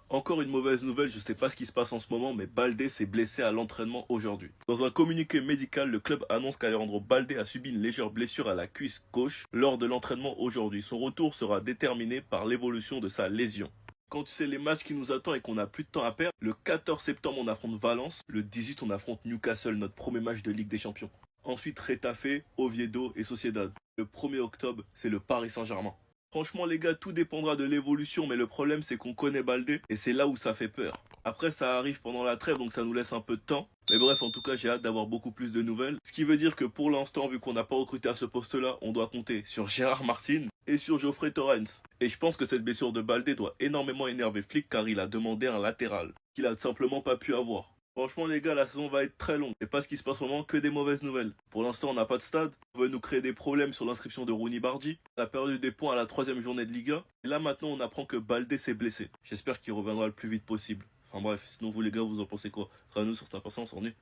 Encore une mauvaise nouvelle, je sais pas ce qui se passe en ce moment, mais Baldé s'est blessé à l'entraînement aujourd'hui. Dans un communiqué médical, le club annonce qu'Alejandro Baldé a subi une légère blessure à la cuisse gauche lors de l'entraînement aujourd'hui. Son retour sera déterminé par l'évolution de sa lésion. Quand tu sais les matchs qui nous attendent et qu'on a plus de temps à perdre, le 14 septembre on affronte Valence, le 18 on affronte Newcastle, notre premier match de Ligue des Champions. Ensuite Retafe, Oviedo et Sociedad. Le 1er octobre, c'est le Paris Saint-Germain. Franchement les gars, tout dépendra de l'évolution, mais le problème c'est qu'on connaît Baldé et c'est là où ça fait peur. Après ça arrive pendant la trêve donc ça nous laisse un peu de temps. Mais bref, en tout cas j'ai hâte d'avoir beaucoup plus de nouvelles. Ce qui veut dire que pour l'instant, vu qu'on n'a pas recruté à ce poste-là, on doit compter sur Gérard Martin et sur Geoffrey Torrens. Et je pense que cette blessure de Baldé doit énormément énerver Flick car il a demandé un latéral, qu'il a simplement pas pu avoir. Franchement les gars, la saison va être très longue. Et pas ce qui se passe vraiment, que des mauvaises nouvelles. Pour l'instant on n'a pas de stade. On veut nous créer des problèmes sur l'inscription de Rooney Bardi. On a perdu des points à la 3e journée de Liga. Et là maintenant on apprend que Baldé s'est blessé. J'espère qu'il reviendra le plus vite possible. Enfin bref, sinon vous les gars, vous en pensez quoi? Nous sur ta patience, on est.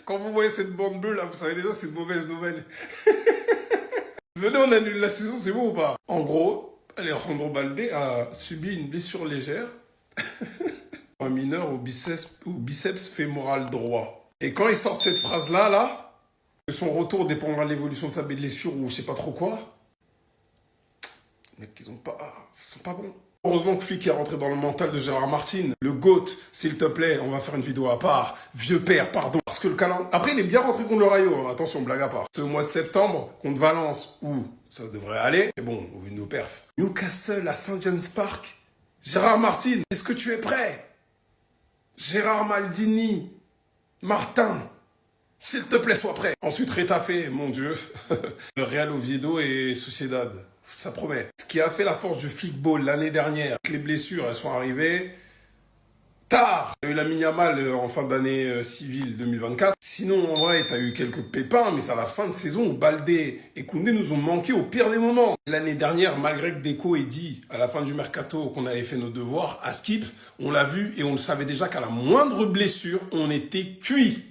Quand vous voyez cette bande bleue là, vous savez déjà c'est une mauvaise nouvelle. Venez, on annule la saison, c'est bon ou pas? En gros, Alejandro Baldé a subi une blessure légère. Un mineur au biceps fémoral droit. Et quand il sort cette phrase-là, que son retour dépendra de l'évolution de sa blessure ou je sais pas trop quoi, mais qu'ils sont pas bons. Heureusement que Flick est rentré dans le mental de Gérard Martin. Le GOAT, s'il te plaît, on va faire une vidéo à part. Vieux père, pardon. Parce que le calendrier... Après, il est bien rentré contre le Rayo, hein. Attention, blague à part. C'est au mois de septembre, contre Valence, où ça devrait aller. Mais bon, au vu de nos perfs. Newcastle à St. James Park. Gérard Martin, est-ce que tu es prêt? Gérard Maldini, Martin, s'il te plaît, sois prêt. Ensuite, Retafe, mon Dieu. Le Real Oviedo et Sociedad. Ça promet. Ce qui a fait la force du football l'année dernière, les blessures, elles sont arrivées tard. Il y a eu la Yamal en fin d'année civile 2024. Sinon, en vrai, t'as eu quelques pépins, mais c'est à la fin de saison où Baldé et Koundé nous ont manqué au pire des moments. L'année dernière, malgré que Deco ait dit à la fin du mercato qu'on avait fait nos devoirs, à Skip, on l'a vu et on le savait déjà qu'à la moindre blessure, on était cuit.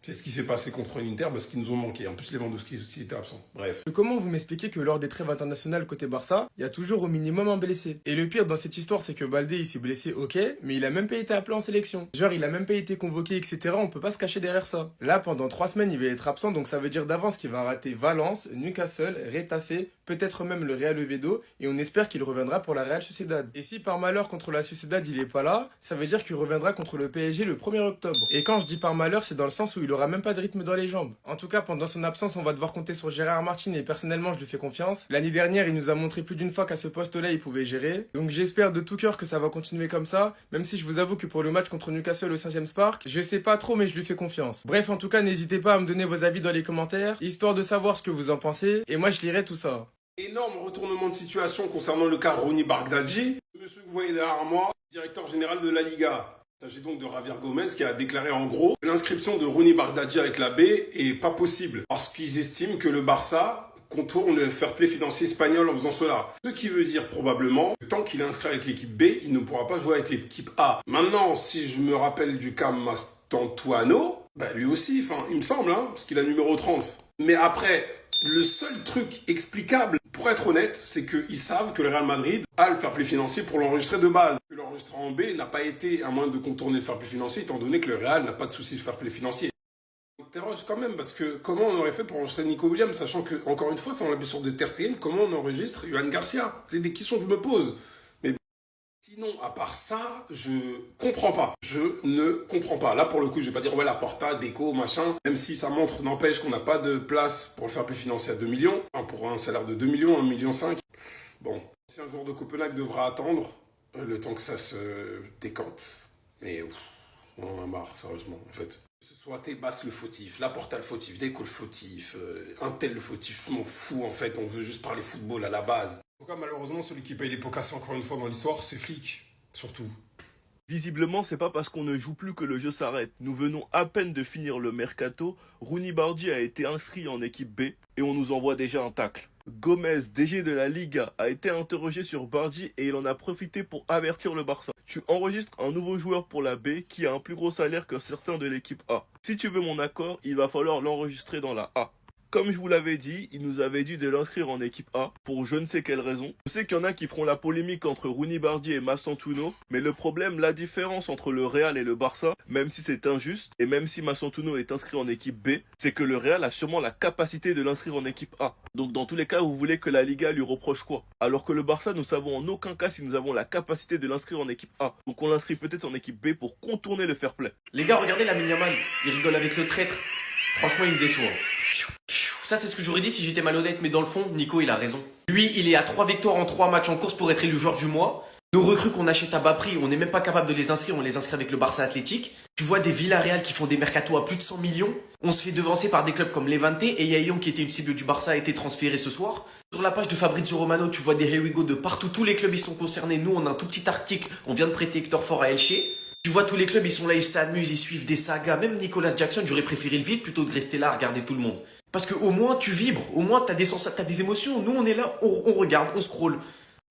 C'est ce qui s'est passé contre l'Inter parce qu'ils nous ont manqué. En plus, Lewandowski aussi était absent. Bref. Comment vous m'expliquez que lors des trêves internationales côté Barça, il y a toujours au minimum un blessé? Et le pire dans cette histoire, c'est que Baldé, il s'est blessé, ok, mais il a même pas été appelé en sélection. Genre, il a même pas été convoqué, etc. On peut pas se cacher derrière ça. Là, pendant 3 semaines, il va être absent, donc ça veut dire d'avance qu'il va rater Valence, Newcastle, Retafe, peut-être même le Real Oviedo, et on espère qu'il reviendra pour la Real Sociedad. Et si par malheur contre la Sociedad, il est pas là, ça veut dire qu'il reviendra contre le PSG le 1er octobre. Et quand je dis par malheur, c'est dans le sens où il aura même pas de rythme dans les jambes. En tout cas, pendant son absence, on va devoir compter sur Gérard Martin et personnellement, je lui fais confiance. L'année dernière, il nous a montré plus d'une fois qu'à ce poste-là, il pouvait gérer. Donc j'espère de tout cœur que ça va continuer comme ça, même si je vous avoue que pour le match contre Newcastle au St. James Park, je sais pas trop mais je lui fais confiance. Bref, en tout cas, n'hésitez pas à me donner vos avis dans les commentaires, histoire de savoir ce que vous en pensez, et moi je lirai tout ça. Énorme retournement de situation concernant le cas Rooney Barghadji. Monsieur que vous voyez derrière moi, directeur général de la Liga. Il s'agit donc de Javier Gomez qui a déclaré en gros que l'inscription de Rooney Barghadji avec la B est pas possible parce qu'ils estiment que le Barça contourne le fair play financier espagnol en faisant cela. Ce qui veut dire probablement que tant qu'il est inscrit avec l'équipe B, il ne pourra pas jouer avec l'équipe A. Maintenant, si je me rappelle du cas Mastantuano, lui aussi, il me semble, parce qu'il a numéro 30. Mais après, le seul truc explicable, pour être honnête, c'est qu'ils savent que le Real Madrid a le fair play financier pour l'enregistrer de base. Que l'enregistrer en B n'a pas été un moyen de contourner le fair play financier, étant donné que le Real n'a pas de souci de fair play financier. On m'interroge quand même, parce que comment on aurait fait pour enregistrer Nico Williams, sachant que, encore une fois, sans la blessure de Ter Stegen, comment on enregistre Johan Garcia? C'est des questions que je me pose. Mais sinon, à part ça, je comprends pas. Je ne comprends pas. Là, pour le coup, je vais pas dire, ouais, la Porta, Déco, machin. Même si ça montre, n'empêche qu'on n'a pas de place pour le fair play financier à 2 millions. Enfin, pour un salaire de 2 millions, 1,5 million. Bon. Si un joueur de Copenhague devra attendre, le temps que ça se décante. Mais, on en a marre, sérieusement, en fait. Que ce soit Tebas le fautif, la Porta le fautif, Déco le fautif, un tel le fautif, je m'en fous, en fait. On veut juste parler football à la base. En tout cas, malheureusement, celui qui paye les pots cassés encore une fois dans l'histoire, c'est Flick, surtout. Visiblement, c'est pas parce qu'on ne joue plus que le jeu s'arrête. Nous venons à peine de finir le mercato, Rooney Bardi a été inscrit en équipe B et on nous envoie déjà un tacle. Gomez, DG de la Liga, a été interrogé sur Bardi et il en a profité pour avertir le Barça. Tu enregistres un nouveau joueur pour la B qui a un plus gros salaire que certains de l'équipe A. Si tu veux mon accord, il va falloir l'enregistrer dans la A. Comme je vous l'avais dit, il nous avait dit de l'inscrire en équipe A pour je ne sais quelle raison. Je sais qu'il y en a qui feront la polémique entre Rooney Bardi et Massantuno, mais le problème, la différence entre le Real et le Barça, même si c'est injuste, et même si Massantuno est inscrit en équipe B, c'est que le Real a sûrement la capacité de l'inscrire en équipe A. Donc dans tous les cas, vous voulez que la Liga lui reproche quoi? Alors que le Barça, nous savons en aucun cas si nous avons la capacité de l'inscrire en équipe A. Donc on l'inscrit peut-être en équipe B pour contourner le fair play. Les gars, regardez Lamine Yamal, il rigole avec le traître. Franchement, il me déçoit. Ça, c'est ce que j'aurais dit si j'étais malhonnête, mais dans le fond, Nico, il a raison. Lui, il est à 3 victoires en 3 matchs en course pour être élu joueur du mois. Nos recrues qu'on achète à bas prix, on n'est même pas capable de les inscrire, on les inscrit avec le Barça Athletic. Tu vois des Villarreal qui font des mercatos à plus de 100 millions. On se fait devancer par des clubs comme Levante et Yayon qui était une cible du Barça a été transféré ce soir. Sur la page de Fabrizio Romano, tu vois des Here We Go de partout. Tous les clubs, ils sont concernés. Nous, on a un tout petit article. On vient de prêter Hector Fort à Elche. Tu vois tous les clubs, ils sont là, ils s'amusent, ils suivent des sagas. Même Nicolas Jackson, j'aurais préféré le vide plutôt que de rester là à regarder tout le monde. Parce que au moins, tu vibres. Au moins, t'as des émotions. Nous, on est là, on regarde, on scrolle.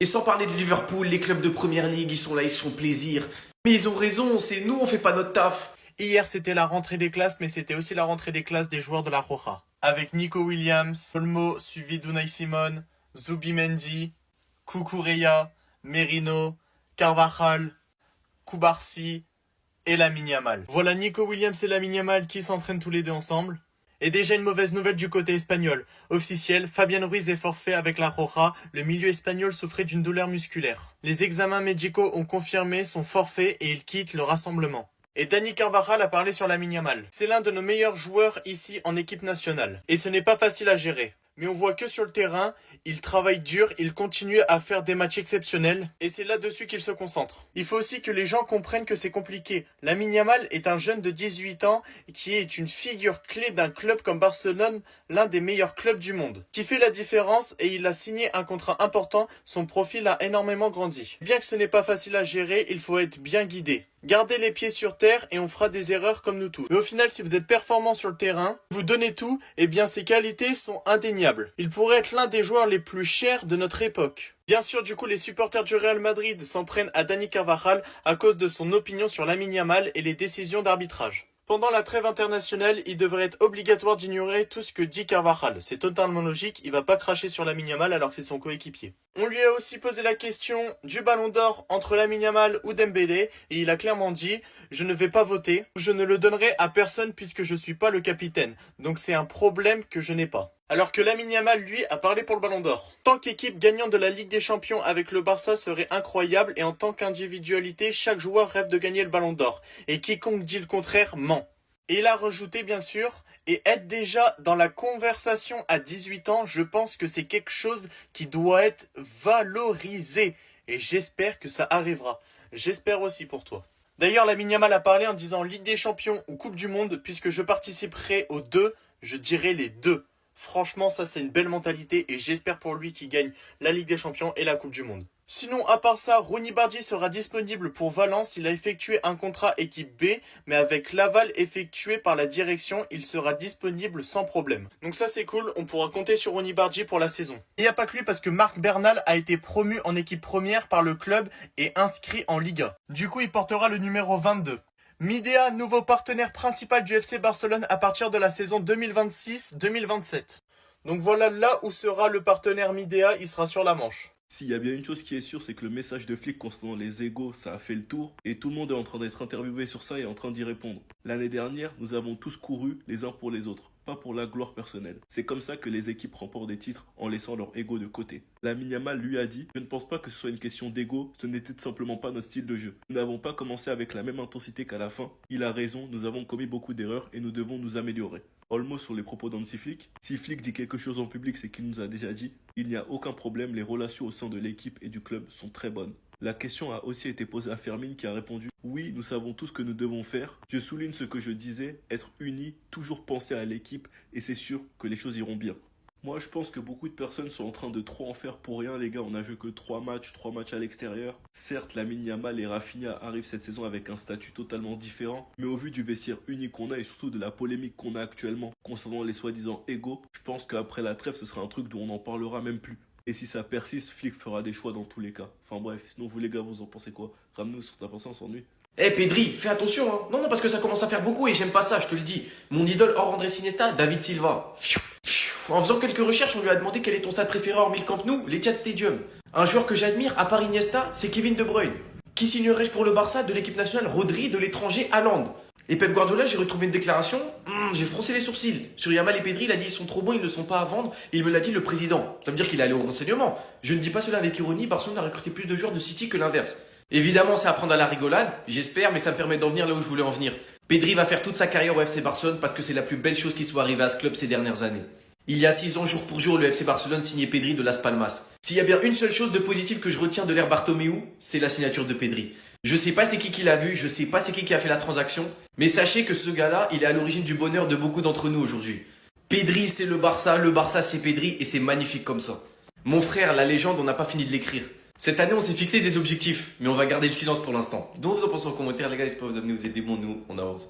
Et sans parler de Liverpool, les clubs de Première Ligue, ils sont là, ils se font plaisir. Mais ils ont raison, c'est nous, on fait pas notre taf. Hier, c'était la rentrée des classes, mais c'était aussi la rentrée des classes des joueurs de la Roja. Avec Nico Williams, Olmo, suivi d'Unai Simon, Zubimendi, Cucurella, Merino, Carvajal, Cubarsí et Lamine Yamal. Voilà Nico Williams et Lamine Yamal qui s'entraînent tous les deux ensemble. Et déjà une mauvaise nouvelle du côté espagnol. Officiel, Fabian Ruiz est forfait avec la Roja, le milieu espagnol souffrait d'une douleur musculaire. Les examens médicaux ont confirmé son forfait et il quitte le rassemblement. Et Dani Carvajal a parlé sur Lamine Yamal. C'est l'un de nos meilleurs joueurs ici en équipe nationale. Et ce n'est pas facile à gérer. Mais on voit que sur le terrain, il travaille dur, il continue à faire des matchs exceptionnels, et c'est là-dessus qu'il se concentre. Il faut aussi que les gens comprennent que c'est compliqué. Lamine Yamal est un jeune de 18 ans qui est une figure clé d'un club comme Barcelone, l'un des meilleurs clubs du monde. Qui fait la différence et il a signé un contrat important, son profil a énormément grandi. Bien que ce n'est pas facile à gérer, il faut être bien guidé. Gardez les pieds sur terre et on fera des erreurs comme nous tous. Mais au final, si vous êtes performant sur le terrain, vous donnez tout, eh bien ses qualités sont indéniables. Il pourrait être l'un des joueurs les plus chers de notre époque. Bien sûr, du coup, les supporters du Real Madrid s'en prennent à Dani Carvajal à cause de son opinion sur Lamine Yamal et les décisions d'arbitrage. Pendant la trêve internationale, il devrait être obligatoire d'ignorer tout ce que dit Carvajal. C'est totalement logique, il va pas cracher sur Lamine Yamal alors que c'est son coéquipier. On lui a aussi posé la question du Ballon d'Or entre Lamine Yamal ou Dembélé et il a clairement dit « Je ne vais pas voter, je ne le donnerai à personne puisque je suis pas le capitaine, donc c'est un problème que je n'ai pas ». Alors que Lamine Yamal, lui, a parlé pour le Ballon d'Or. Tant qu'équipe gagnante de la Ligue des Champions avec le Barça serait incroyable et en tant qu'individualité, chaque joueur rêve de gagner le Ballon d'Or. Et quiconque dit le contraire ment. Et il a rajouté bien sûr, et être déjà dans la conversation à 18 ans, je pense que c'est quelque chose qui doit être valorisé. Et j'espère que ça arrivera. J'espère aussi pour toi. D'ailleurs, Lamine Yamal a parlé en disant Ligue des Champions ou Coupe du Monde, puisque je participerai aux deux, je dirais les deux. Franchement, ça c'est une belle mentalité et j'espère pour lui qu'il gagne la Ligue des Champions et la Coupe du Monde. Sinon, à part ça, Rooney Bardi sera disponible pour Valence. Il a effectué un contrat équipe B, mais avec l'aval effectué par la direction, il sera disponible sans problème. Donc ça c'est cool, on pourra compter sur Rooney Bardi pour la saison. Il n'y a pas que lui parce que Marc Bernal a été promu en équipe première par le club et inscrit en Liga. Du coup, il portera le numéro 22. Midea, nouveau partenaire principal du FC Barcelone à partir de la saison 2026-2027. Donc voilà là où sera le partenaire Midea, il sera sur la Manche. S'il y a bien une chose qui est sûre, c'est que le message de flic concernant les égos, ça a fait le tour et tout le monde est en train d'être interviewé sur ça et en train d'y répondre. L'année dernière, nous avons tous couru les uns pour les autres, pas pour la gloire personnelle. C'est comme ça que les équipes remportent des titres en laissant leur ego de côté. Lamine Yamal lui a dit « Je ne pense pas que ce soit une question d'ego, ce n'était tout simplement pas notre style de jeu. Nous n'avons pas commencé avec la même intensité qu'à la fin. Il a raison, nous avons commis beaucoup d'erreurs et nous devons nous améliorer. » Olmo sur les propos d'Hansi Flick. Si Flick dit quelque chose en public, c'est qu'il nous a déjà dit « Il n'y a aucun problème, les relations au sein de l'équipe et du club sont très bonnes. » La question a aussi été posée à Fermin qui a répondu « Oui, nous savons tout ce que nous devons faire. Je souligne ce que je disais, être unis, toujours penser à l'équipe et c'est sûr que les choses iront bien. » Moi, je pense que beaucoup de personnes sont en train de trop en faire pour rien, les gars. On n'a joué que 3 matchs à l'extérieur. Certes, Lamine Yamal et Rafinha arrivent cette saison avec un statut totalement différent. Mais au vu du vestiaire uni qu'on a et surtout de la polémique qu'on a actuellement concernant les soi-disant égaux, je pense qu'après la trêve, ce sera un truc dont on n'en parlera même plus. Et si ça persiste, Flick fera des choix dans tous les cas. Enfin bref, sinon vous les gars, vous en pensez quoi? Ramenez-nous sur ta pensée, on s'ennuie. Eh Pedri, fais attention hein. Non, parce que ça commence à faire beaucoup et j'aime pas ça, je te le dis. Mon idole hors André Iniesta, David Silva. Fiu, fiu. En faisant quelques recherches, on lui a demandé quel est ton stade préféré hormis le Camp Nou, l'Etihad Stadium. Un joueur que j'admire, à part Iniesta, c'est Kevin De Bruyne. Qui signerait-je pour le Barça? De l'équipe nationale, Rodri, de l'étranger, Haaland. Et Pep Guardiola, j'ai retrouvé une déclaration, j'ai froncé les sourcils. Sur Yamal et Pedri, il a dit ils sont trop bons, ils ne sont pas à vendre. Et il me l'a dit le président. Ça veut dire qu'il est allé au renseignement. Je ne dis pas cela avec ironie, Barcelone a recruté plus de joueurs de City que l'inverse. Évidemment, c'est à prendre à la rigolade, j'espère, mais ça me permet d'en venir là où je voulais en venir. Pedri va faire toute sa carrière au FC Barcelone parce que c'est la plus belle chose qui soit arrivée à ce club ces dernières années. Il y a 6 ans, jour pour jour, le FC Barcelone signait Pedri de Las Palmas. S'il y a bien une seule chose de positive que je retiens de l'ère Bartomeu, c'est la signature de Pedri. Je sais pas c'est qui l'a vu, je sais pas c'est qui a fait la transaction, mais sachez que ce gars-là, il est à l'origine du bonheur de beaucoup d'entre nous aujourd'hui. Pedri, c'est le Barça c'est Pedri, et c'est magnifique comme ça. Mon frère, la légende, on n'a pas fini de l'écrire. Cette année, on s'est fixé des objectifs, mais on va garder le silence pour l'instant. Donc, vous en pensez en commentaire, les gars, j'espère que vous amenez, vous êtes des bons, nous, on avance.